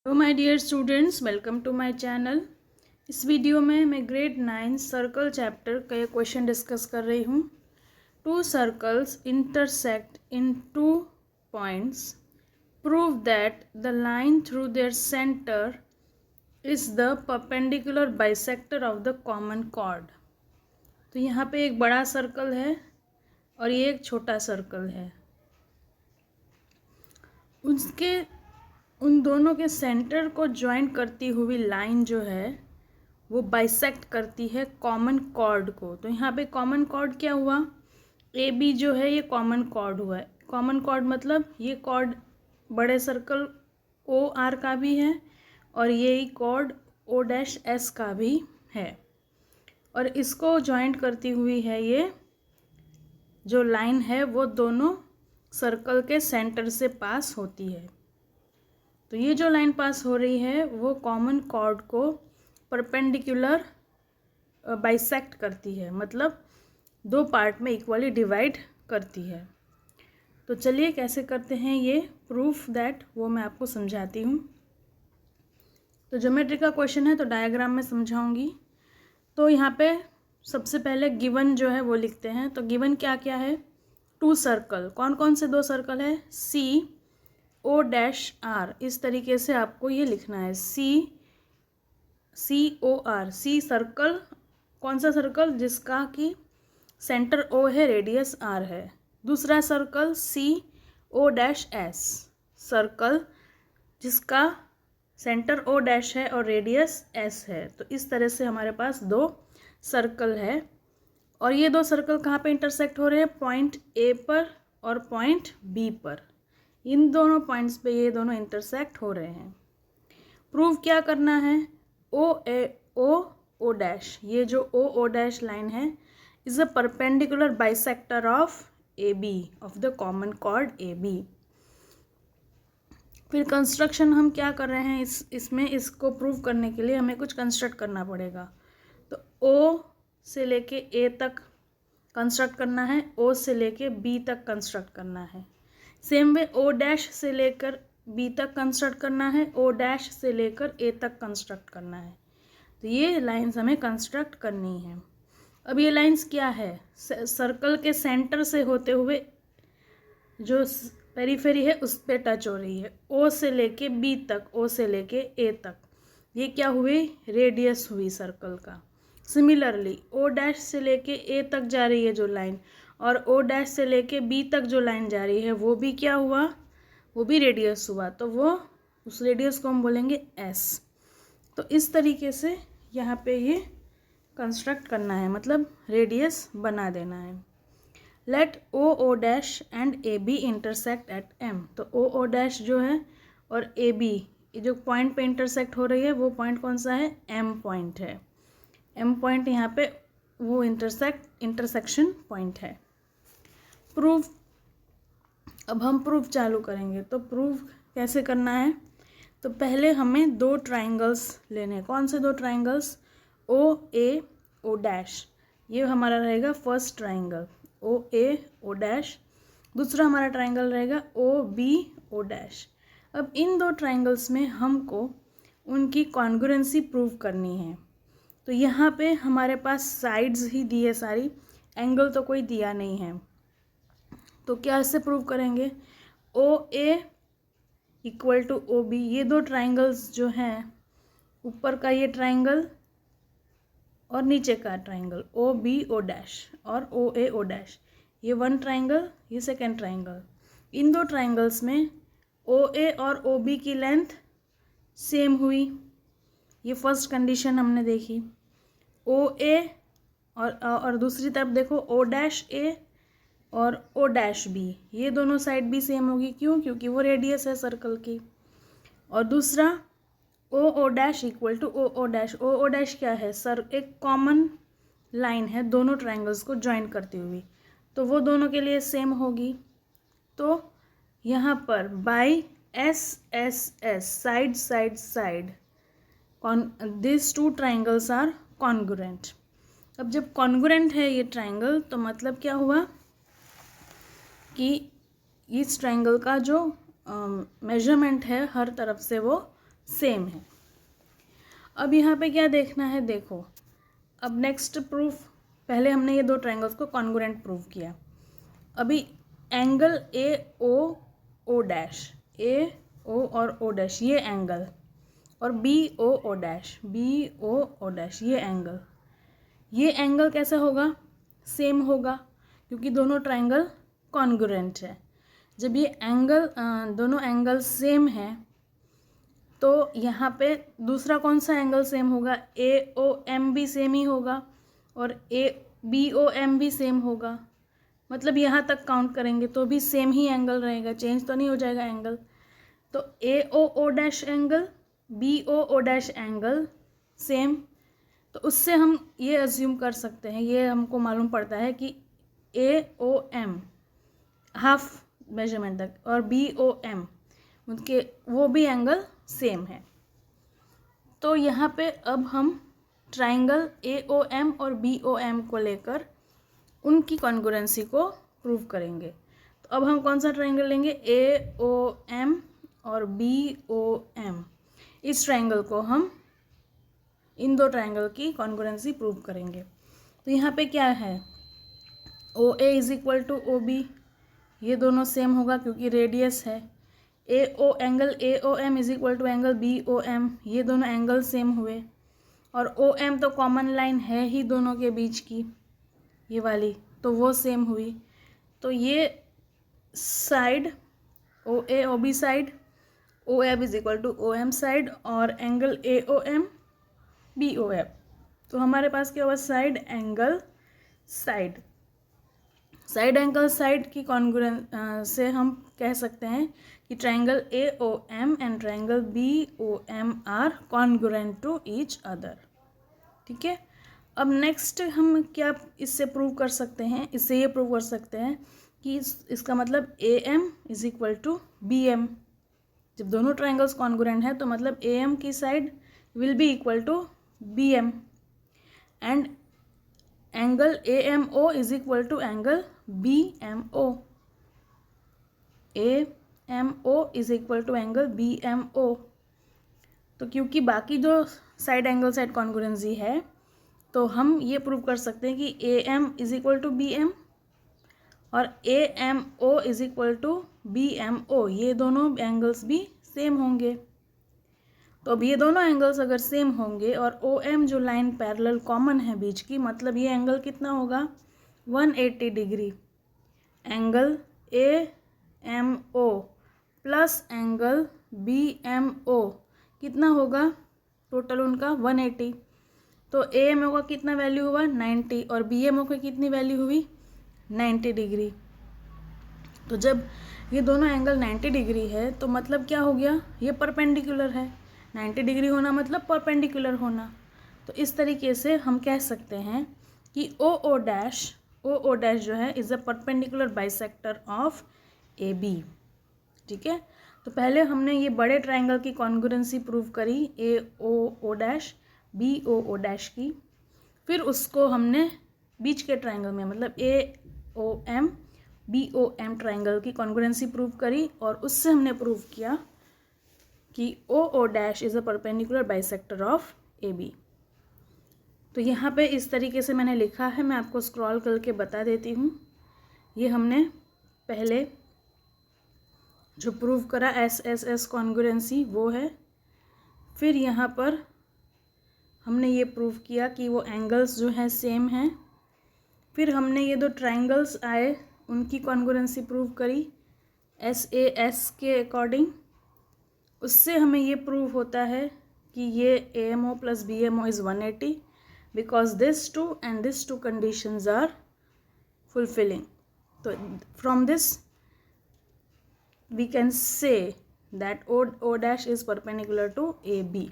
Hello my dear students, welcome to my channel. इस video में मैं ग्रेड 9 सर्कल चैप्टर का ये क्वेश्चन डिस्कस कर रही हूँ। To circles intersect in two points, prove that the line through their centre is the perpendicular bisector of the common cord. तो यहाँ पे एक बड़ा सर्कल है और ये एक छोटा सर्कल है। उन दोनों के सेंटर को ज्वाइन करती हुई लाइन जो है वो बाइसेक्ट करती है कॉमन कॉर्ड को। तो यहाँ पे कॉमन कॉर्ड क्या हुआ, ए बी जो है ये कॉमन कॉर्ड हुआ है। कॉमन कॉर्ड मतलब ये कॉर्ड बड़े सर्कल ओ आर का भी है और ये ही कॉर्ड ओ डैश एस का भी है, और इसको ज्वाइंट करती हुई है ये जो लाइन है वो दोनों सर्कल के सेंटर से पास होती है। तो ये जो लाइन पास हो रही है वो कॉमन कॉर्ड को परपेंडिकुलर बाइसेक्ट करती है, मतलब दो पार्ट में इक्वली डिवाइड करती है। तो चलिए कैसे करते हैं ये प्रूफ दैट, वो मैं आपको समझाती हूँ। तो ज्योमेट्री का क्वेश्चन है तो डायग्राम में समझाऊंगी। तो यहाँ पे सबसे पहले गिवन जो है वो लिखते हैं। तो गिवन क्या क्या है, टू सर्कल, कौन कौन से दो सर्कल है, सी ओ डैश आर। इस तरीके से आपको ये लिखना है, सी ओ आर। सी सर्कल, कौन सा सर्कल, जिसका कि सेंटर ओ है, रेडियस आर है। दूसरा सर्कल सी ओ डैश एस, सर्कल जिसका सेंटर ओ डैश है और रेडियस एस है। तो इस तरह से हमारे पास दो सर्कल है, और ये दो सर्कल कहाँ पे इंटरसेक्ट हो रहे हैं, पॉइंट ए पर और पॉइंट बी पर। इन दोनों पॉइंट्स पे ये दोनों इंटरसेक्ट हो रहे हैं। प्रूव क्या करना है, ओ डैश, ये जो ओ डैश लाइन है is a perpendicular bisector of A B, of the common chord A B. फिर कंस्ट्रक्शन हम क्या कर रहे हैं, इसमें इसको प्रूव करने के लिए हमें कुछ कंस्ट्रक्ट करना पड़ेगा। तो ओ से लेके ए तक कंस्ट्रक्ट करना है, ओ से लेके बी तक कंस्ट्रक्ट करना है। सेम वे ओ डैश से लेकर बी तक कंस्ट्रक्ट करना है, ओ डैश से लेकर ए तक कंस्ट्रक्ट करना है। तो ये लाइंस हमें कंस्ट्रक्ट करनी है। अब ये लाइंस क्या है, सर्कल के सेंटर से होते हुए जो पेरीफेरी है उस पर टच हो रही है, ओ से लेके बी तक, ओ से लेके ए तक। ये क्या हुई, रेडियस हुई सर्कल का। सिमिलरली ओ डैश से लेके ए तक जा रही है जो लाइन, और ओ डैश से लेके बी तक जो लाइन जा रही है वो भी क्या हुआ, वो भी रेडियस हुआ। तो वो उस रेडियस को हम बोलेंगे एस। तो इस तरीके से यहाँ पे ये कंस्ट्रक्ट करना है, मतलब रेडियस बना देना है। Let O dash and A B intersect at M. तो ओ डैश जो है और ए बी जो पॉइंट पे इंटरसेक्ट हो रही है वो पॉइंट कौन सा है, एम पॉइंट है। एम पॉइंट यहाँ पे वो इंटरसेक्शन पॉइंट है। प्रूफ, अब हम प्रूफ चालू करेंगे। तो प्रूफ कैसे करना है, तो पहले हमें दो ट्राइंगल्स लेने हैं। कौन से दो triangles, O A O dash, ये हमारा रहेगा first triangle, O A O dash. दूसरा हमारा ट्राइंगल रहेगा ओ बी ओ डैश। अब इन दो ट्राइंगल्स में हमको उनकी कॉन्ग्रुएंसी प्रूव करनी है। तो यहाँ पे हमारे पास साइड्स ही दी है सारी, एंगल तो कोई दिया नहीं है। तो क्या इससे प्रूव करेंगे, ओ ए इक्वल टू ओ बी। ये दो ट्राइंगल्स जो हैं, ऊपर का ये ट्राइंगल और नीचे का triangle O B O dash और ओ ए ओ डैश, ये वन ट्राइंगल, ये सेकेंड ट्राइंगल। इन दो ट्राइंगल्स में ओ ए और ओ बी की लेंथ सेम हुई, ये फर्स्ट कंडीशन हमने देखी। ओ ए और दूसरी तरफ देखो ओ डैश ए और ओ डैश बी, ये दोनों साइड भी सेम होगी। क्यों, क्योंकि वो रेडियस है सर्कल की। और दूसरा O dash equal to O dash. O dash क्या है, सर एक कॉमन लाइन है दोनों ट्राइंगल्स को ज्वाइन करती हुई, तो वो दोनों के लिए सेम होगी। तो यहाँ पर by S S S, side side side, this two triangles are congruent. अब जब कॉन्ग्रुएंट है ये ट्राइंगल, तो मतलब क्या हुआ कि इस ट्राइंगल का जो मेजरमेंट है हर तरफ से वो सेम है। अब यहाँ पे क्या देखना है, देखो अब नेक्स्ट प्रूफ, पहले हमने ये दो ट्रायंगल्स को कॉन्ग्रुएंट प्रूव किया। अभी angle A O O dash, A O और ओ डैश ये एंगल, और B O O dash, B O O dash ये एंगल कैसा होगा, सेम होगा, क्योंकि दोनों ट्रायंगल कॉन्ग्रुएंट है। जब ये एंगल दोनों एंगल सेम है तो यहाँ पे दूसरा कौन सा एंगल सेम होगा, ए ओ एम भी सेम ही होगा और ए बी ओ एम भी सेम होगा। मतलब यहाँ तक काउंट करेंगे तो भी सेम ही एंगल रहेगा, चेंज तो नहीं हो जाएगा एंगल। तो A O O dash angle, B O O dash angle same, तो उससे हम ये अज्यूम कर सकते हैं, ये हमको मालूम पड़ता है कि ए ओ एम हाफ मेजरमेंट तक और बी ओ एम उनके वो भी एंगल सेम है। तो यहाँ पे अब हम ट्राइंगल ए ओ एम और बी ओ एम को लेकर उनकी कॉन्ग्रुएंसी को प्रूव करेंगे। तो अब हम कौन सा ट्राइंगल लेंगे, ए ओ एम और बी ओ एम, इस ट्राइंगल को हम इन दो ट्राइंगल की कॉन्ग्रुएंसी प्रूव करेंगे। तो यहाँ पे क्या है, O A is equal to O B, ये दोनों सेम होगा क्योंकि रेडियस है। Angle A O M is equal to angle B O M, ये दोनों एंगल सेम हुए। और ओ एम तो कॉमन लाइन है ही दोनों के बीच की, ये वाली, तो वो सेम हुई। तो ये side O A O B side, O M is equal to O M side, और angle A O M B O M, तो हमारे पास क्या हुआ, side angle side. Side angle side की कॉन्ग्रुएंस से हम कह सकते हैं कि triangle A O M and triangle B O M are congruent to each other. ठीक है, अब नेक्स्ट हम क्या इससे प्रूव कर सकते हैं, इससे ये प्रूव कर सकते हैं कि इसका मतलब A M is equal to B M. जब दोनों ट्रायंगल्स कॉन्ग्रुएंट हैं तो मतलब ए एम की side will be equal to B M, and angle A M O is equal to angle B M O, A M O is equal to angle B M O. तो क्योंकि बाकी जो side angle side congruency है तो हम ये prove कर सकते हैं कि A M is equal to B M और A M O is equal to B M O, ये दोनों एंगल्स भी सेम होंगे। तो अब ये दोनों एंगल्स अगर सेम होंगे और ओ एम जो लाइन पैरेलल कॉमन है बीच की, मतलब ये एंगल कितना होगा, 180 डिग्री। Angle A M O plus angle B M O कितना होगा, टोटल उनका 180। तो ए एम ओ का कितना वैल्यू हुआ, 90, और बी एम ओ की कितनी वैल्यू हुई, 90 डिग्री। तो जब ये दोनों एंगल 90 डिग्री है तो मतलब क्या हो गया, ये परपेंडिकुलर है। 90 डिग्री होना मतलब परपेंडिकुलर होना। तो इस तरीके से हम कह सकते हैं कि ओ ओ डैश जो है is a perpendicular bisector of A B. ठीक है, तो पहले हमने ये बड़े ट्रायंगल की कॉन्ग्रुएंसी प्रूव करी, A O O dash B O O dash की, फिर उसको हमने बीच के ट्रायंगल में मतलब A O M B O M triangle की कॉन्ग्रुएंसी प्रूव करी, और उससे हमने प्रूव किया कि O O dash is a perpendicular bisector of A B. तो यहाँ पे इस तरीके से मैंने लिखा है, मैं आपको स्क्रॉल करके बता देती हूँ। ये हमने पहले जो प्रूव करा एस एस एस कॉन्ग्रुएंसी वो है, फिर यहाँ पर हमने ये प्रूव किया कि वो एंगल्स जो हैं सेम हैं, फिर हमने ये दो ट्रायंगल्स आए उनकी कॉन्ग्रुएंसी प्रूव करी एस ए एस के अकॉर्डिंग। उससे हमें ये प्रूव होता है कि ये A M O plus B M O is 180 because this two and this two conditions are fulfilling. तो from this we can say that O dash is perpendicular to A B.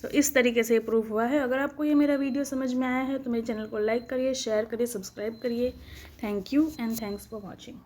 तो इस तरीके से proof हुआ है। अगर आपको ये मेरा वीडियो समझ में आया है तो मेरे चैनल को लाइक करिए, शेयर करिए, सब्सक्राइब करिए। Thank you and thanks for watching.